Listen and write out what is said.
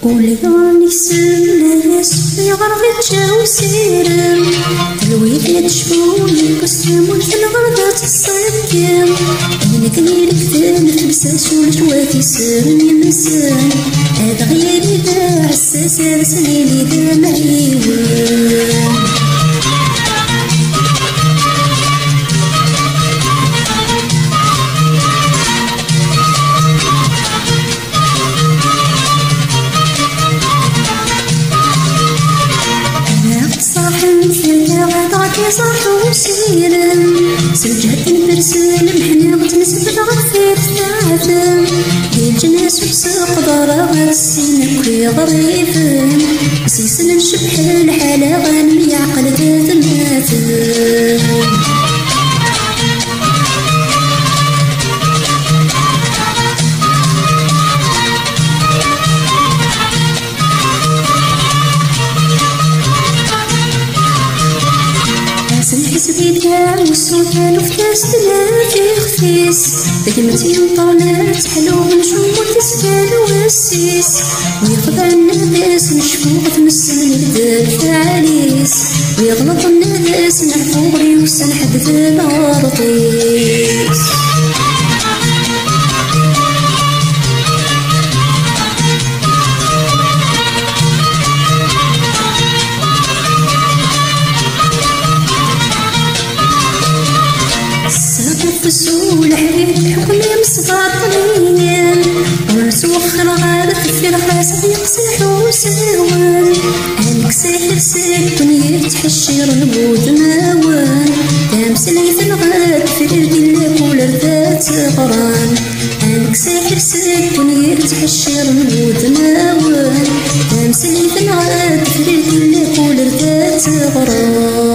وليوني سنة سبيغة غرغي تجاو سيرم تلويث تشفوني كسلمون في الغرضات الصيديم أنا كني لكتان في بساسون شواتي سرم يمسان هذا غيري ذا حساس رسليلي ذا معيوان صاحو سيرم سجهت نبرسل محنا غتنسب الغفير ثاثم ديال جناس وساق ضرغ السين كي غريفم سيسن نشبح الحالة غنمي عقل ذات الماثم سنحسبي داع والسلطان وفتاس تلاتي خفيس دقمتي مطرنات حلو نشوفو تسكال والسيس ويخضع الناس نشفوق تمسن الدار تعاليس ويغلط الناس نعفو غريوس نحدث الغرطيس فسول حريد حكمي مصغرين ونسوخر غارت في الخاص يقصح وساوان هانك ساحر ساكن يتحشر الموت ماوان تامسلي في الغاد في الدل كل ذات غران هانك ساحر ساكن يتحشر الموت ماوان تامسلي في الغاد في الدل كل ذات غران